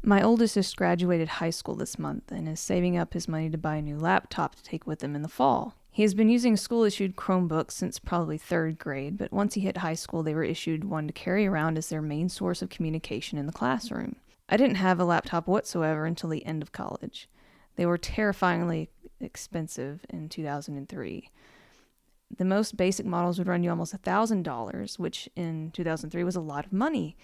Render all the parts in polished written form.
My oldest just graduated high school this month and is saving up his money to buy a new laptop to take with him in the fall. He has been using school-issued Chromebooks since probably 3rd grade, but once he hit high school, they were issued one to carry around as their main source of communication in the classroom. I didn't have a laptop whatsoever until the end of college. They were terrifyingly expensive in 2003. The most basic models would run you almost $1,000, which in 2003 was a lot of money.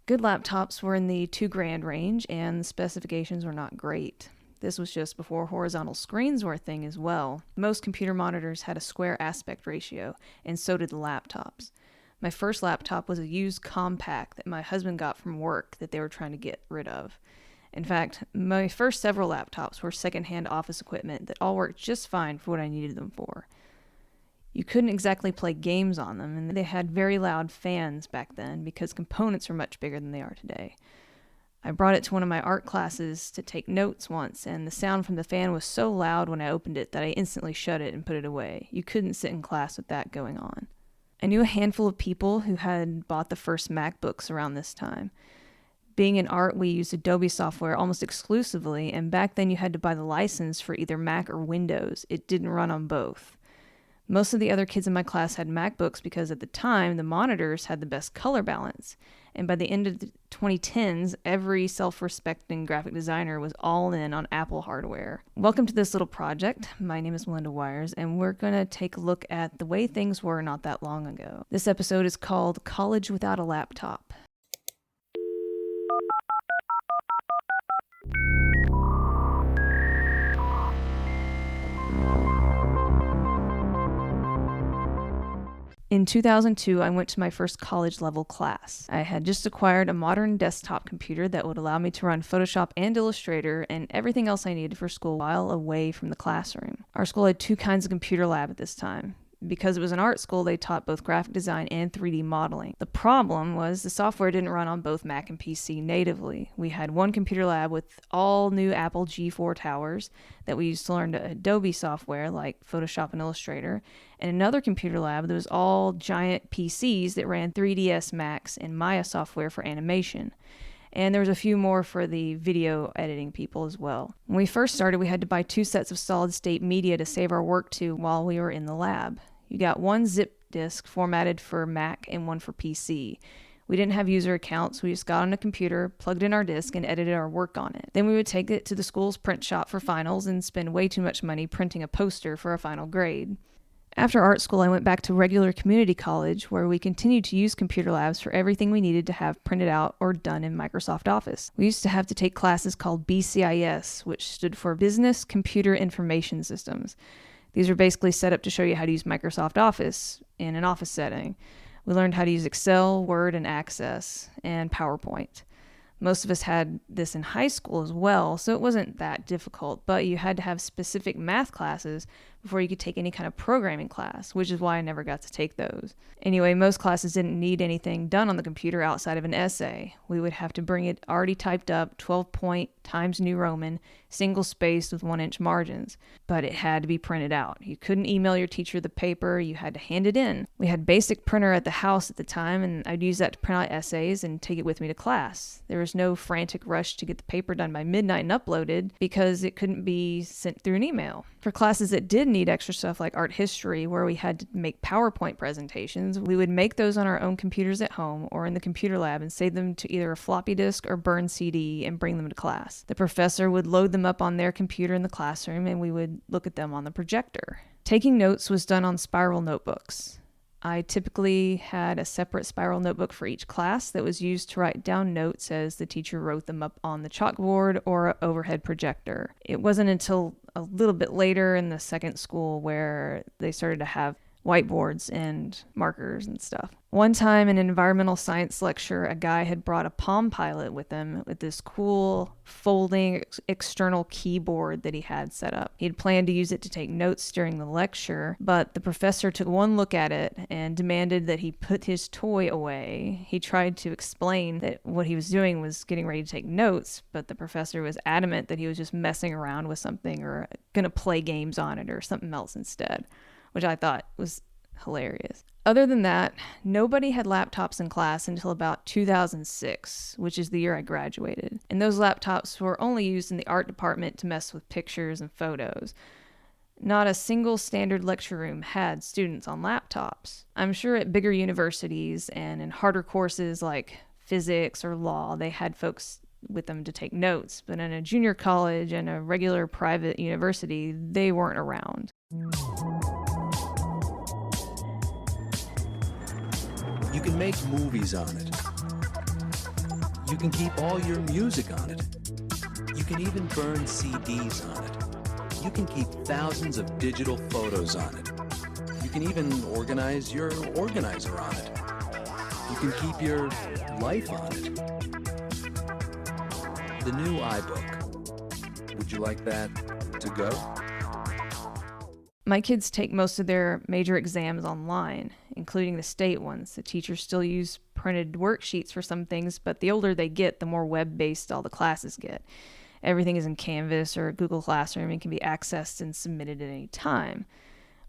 Good laptops were in the $2,000 range, and the specifications were not great. This was just before horizontal screens were a thing as well. Most computer monitors had a square aspect ratio, and so did the laptops. My first laptop was a used Compaq that my husband got from work that they were trying to get rid of. In fact, my first several laptops were secondhand office equipment that all worked just fine for what I needed them for. You couldn't exactly play games on them, and they had very loud fans back then because components were much bigger than they are today. I brought it to one of my art classes to take notes once, and the sound from the fan was so loud when I opened it that I instantly shut it and put it away. You couldn't sit in class with that going on. I knew a handful of people who had bought the first MacBooks around this time. Being in art, we used Adobe software almost exclusively, and back then you had to buy the license for either Mac or Windows. It didn't run on both. Most of the other kids in my class had MacBooks because at the time, the monitors had the best color balance. And by the end of the 2010s, every self-respecting graphic designer was all in on Apple hardware. Welcome to this little project. My name is Melinda Wires, and we're going to take a look at the way things were not that long ago. This episode is called College Without a Laptop. In 2002, I went to my first college-level class. I had just acquired a modern desktop computer that would allow me to run Photoshop and Illustrator and everything else I needed for school while away from the classroom. Our school had 2 kinds of computer lab at this time. Because it was an art school, they taught both graphic design and 3D modeling. The problem was the software didn't run on both Mac and PC natively. We had one computer lab with all new Apple G4 towers that we used to learn Adobe software like Photoshop and Illustrator, and another computer lab that was all giant PCs that ran 3ds Max and Maya software for animation. And there was a few more for the video editing people as well. When we first started, we had to buy 2 sets of solid-state media to save our work to while we were in the lab. You got one zip disk formatted for Mac and one for PC. We didn't have user accounts. We just got on a computer, plugged in our disk, and edited our work on it. Then we would take it to the school's print shop for finals and spend way too much money printing a poster for a final grade. After art school, I went back to regular community college where we continued to use computer labs for everything we needed to have printed out or done in Microsoft Office. We used to have to take classes called BCIS, which stood for Business Computer Information Systems. These are basically set up to show you how to use Microsoft Office in an office setting. We learned how to use Excel, Word, and Access, and PowerPoint. Most of us had this in high school as well, so it wasn't that difficult, but you had to have specific math classes before you could take any kind of programming class, which is why I never got to take those. Anyway, most classes didn't need anything done on the computer outside of an essay. We would have to bring it already typed up, 12-point Times New Roman, single-spaced with 1-inch margins, but it had to be printed out. You couldn't email your teacher the paper, you had to hand it in. We had basic printer at the house at the time, and I'd use that to print out essays and take it with me to class. There was no frantic rush to get the paper done by midnight and uploaded because it couldn't be sent through an email. For classes that did need extra stuff like art history, where we had to make PowerPoint presentations, we would make those on our own computers at home or in the computer lab and save them to either a floppy disk or burn CD and bring them to class. The professor would load them up on their computer in the classroom and we would look at them on the projector. Taking notes was done on spiral notebooks. I typically had a separate spiral notebook for each class that was used to write down notes as the teacher wrote them up on the chalkboard or an overhead projector. It wasn't until a little bit later in the second school where they started to have whiteboards and markers and stuff. One time in an environmental science lecture, a guy had brought a Palm Pilot with him with this cool folding external keyboard that he had set up. He had planned to use it to take notes during the lecture, but the professor took one look at it and demanded that he put his toy away. He tried to explain that what he was doing was getting ready to take notes, but the professor was adamant that he was just messing around with something or going to play games on it or something else instead, which I thought was hilarious. Other than that, nobody had laptops in class until about 2006, which is the year I graduated. And those laptops were only used in the art department to mess with pictures and photos. Not a single standard lecture room had students on laptops. I'm sure at bigger universities and in harder courses like physics or law, they had folks with them to take notes, but in a junior college and a regular private university, they weren't around. You can make movies on it. You can keep all your music on it. You can even burn CDs on it. You can keep thousands of digital photos on it. You can even organize your organizer on it. You can keep your life on it. The new iBook. Would you like that to go? My kids take most of their major exams online, including the state ones. The teachers still use printed worksheets for some things, but the older they get, the more web-based all the classes get. Everything is in Canvas or Google Classroom and can be accessed and submitted at any time.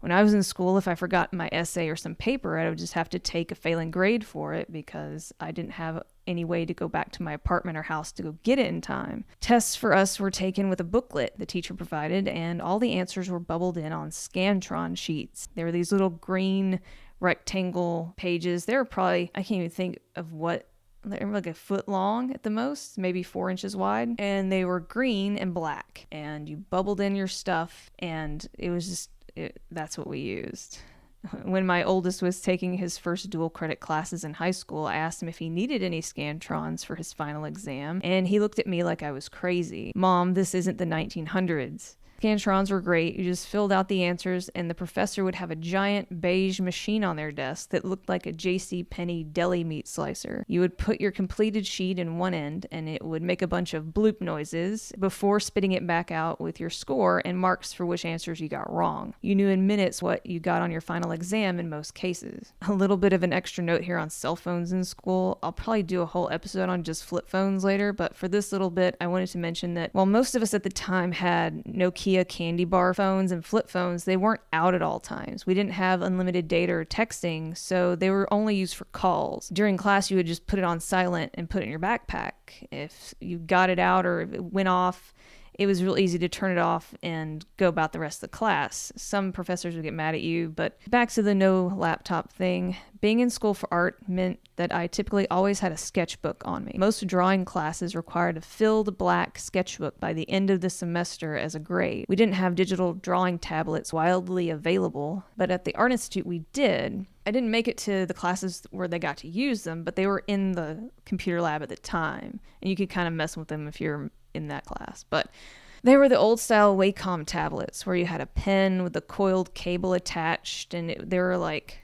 When I was in school, if I forgot my essay or some paper, I would just have to take a failing grade for it because I didn't have any way to go back to my apartment or house to go get it in time. Tests for us were taken with a booklet the teacher provided, and all the answers were bubbled in on Scantron sheets. They were these little green rectangle pages. They were probably, I can't even think of what, they were like a foot long at the most, maybe 4 inches wide, and they were green and black. And you bubbled in your stuff, and it was just, that's what we used. When my oldest was taking his first dual credit classes in high school, I asked him if he needed any Scantrons for his final exam, and he looked at me like I was crazy. Mom, this isn't the 1900s. Scantrons were great. You just filled out the answers, and the professor would have a giant beige machine on their desk that looked like a JCPenney deli meat slicer. You would put your completed sheet in one end, and it would make a bunch of bloop noises before spitting it back out with your score and marks for which answers you got wrong. You knew in minutes what you got on your final exam in most cases. A little bit of an extra note here on cell phones in school. I'll probably do a whole episode on just flip phones later, but for this little bit, I wanted to mention that while most of us at the time had Nokia candy bar phones and flip phones, they weren't out at all times. We didn't have unlimited data or texting, so they were only used for calls. During class, you would just put it on silent and put it in your backpack. If you got it out or if it went off, it was real easy to turn it off and go about the rest of the class. Some professors would get mad at you, but back to the no laptop thing. Being in school for art meant that I typically always had a sketchbook on me. Most drawing classes required a filled black sketchbook by the end of the semester as a grade. We didn't have digital drawing tablets widely available, but at the Art Institute we did. I didn't make it to the classes where they got to use them, but they were in the computer lab at the time, and you could kind of mess with them if you're in that class. But they were the old style Wacom tablets where you had a pen with a coiled cable attached, and they were like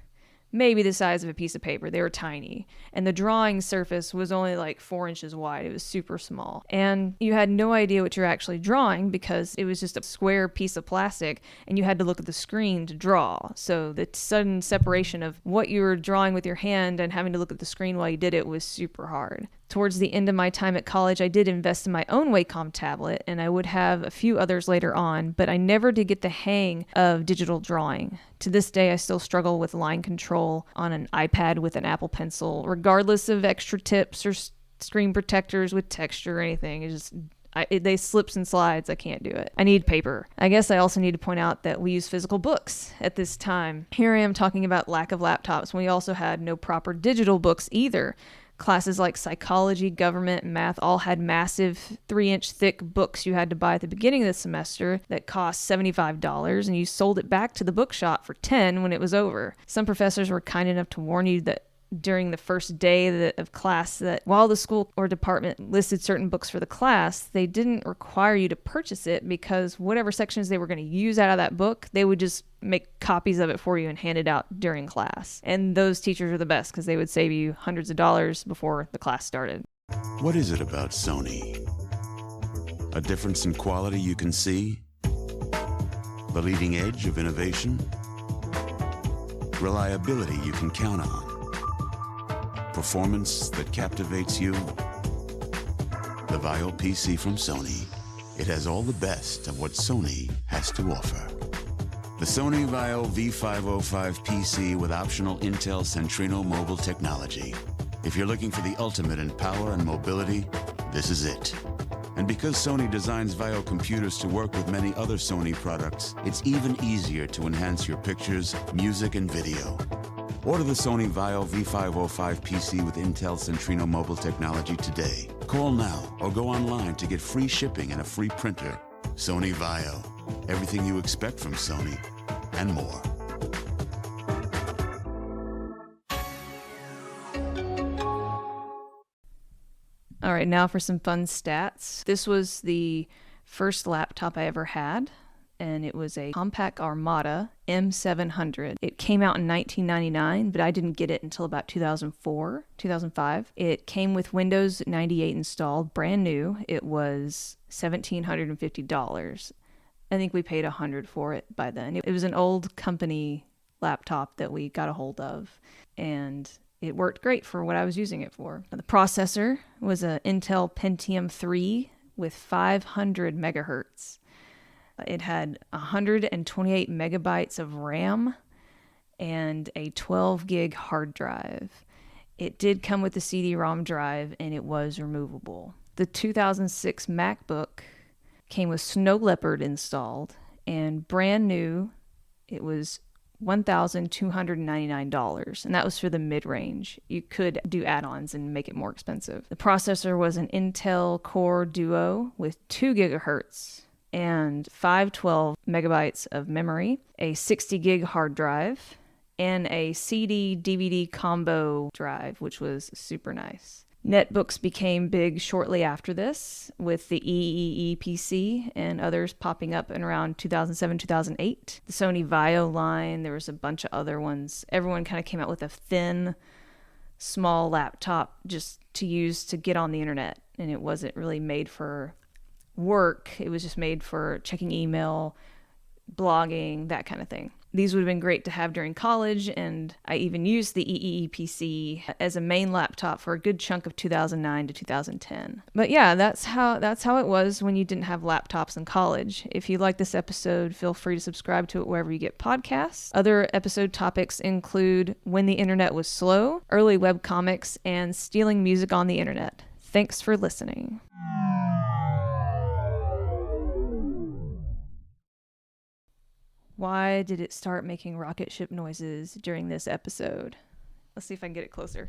maybe the size of a piece of paper. They were tiny, and the drawing surface was only like 4 inches wide. It was super small, and you had no idea what you're actually drawing because it was just a square piece of plastic, and you had to look at the screen to draw. So the sudden separation of what you were drawing with your hand and having to look at the screen while you did it was super hard. Towards the end of my time at college, I did invest in my own Wacom tablet, and I would have a few others later on, but I never did get the hang of digital drawing. To this day, I still struggle with line control on an iPad with an Apple Pencil, regardless of extra tips or screen protectors with texture or anything. It's just they slips and slides. I can't do it. I need paper. I guess I also need to point out that we use physical books at this time. Here I am talking about lack of laptops when we also had no proper digital books either. Classes like psychology, government, and math all had massive 3-inch thick books you had to buy at the beginning of the semester that cost $75, and you sold it back to the bookshop for $10 when it was over. Some professors were kind enough to warn you that during the first day of class that while the school or department listed certain books for the class, they didn't require you to purchase it because whatever sections they were going to use out of that book, they would just make copies of it for you and hand it out during class. And those teachers were the best because they would save you hundreds of dollars before the class started. What is it about Sony? A difference in quality you can see? The leading edge of innovation? Reliability you can count on? Performance that captivates you? The Vaio PC from Sony. It has all the best of what Sony has to offer. The Sony Vaio V505 PC with optional Intel Centrino mobile technology. If you're looking for the ultimate in power and mobility, this is it. And because Sony designs Vaio computers to work with many other Sony products, it's even easier to enhance your pictures, music, and video. Order the Sony Vaio V505 PC with Intel Centrino mobile technology today. Call now or go online to get free shipping and a free printer. Sony Vaio. Everything you expect from Sony and more. All right, now for some fun stats. This was the first laptop I ever had, and it was a Compaq Armada M700. It came out in 1999, but I didn't get it until about 2004, 2005. It came with Windows 98 installed, brand new. It was $1,750. I think we paid $100 for it by then. It was an old company laptop that we got a hold of, and it worked great for what I was using it for. The processor was an Intel Pentium 3 with 500 megahertz. It had 128 megabytes of RAM and a 12 gig hard drive. It did come with a CD-ROM drive, and it was removable. The 2006 MacBook came with Snow Leopard installed, and brand new, it was $1,299, and that was for the mid-range. You could do add-ons and make it more expensive. The processor was an Intel Core Duo with 2 gigahertz and 512 megabytes of memory, a 60 gig hard drive, and a CD-DVD combo drive, which was super nice. Netbooks became big shortly after this, with the EEE PC and others popping up in around 2007, 2008. The Sony Vaio line, there was a bunch of other ones. Everyone kind of came out with a thin, small laptop just to use to get on the internet, and it wasn't really made for work. It was just made for checking email, blogging, that kind of thing. These would have been great to have during college, and I even used the EEE PC as a main laptop for a good chunk of 2009 to 2010. But yeah, that's how it was when you didn't have laptops in college. If you like this episode, feel free to subscribe to it wherever you get podcasts. Other episode topics include when the internet was slow, early webcomics, and stealing music on the internet. Thanks for listening. Why did it start making rocket ship noises during this episode? Let's see if I can get it closer.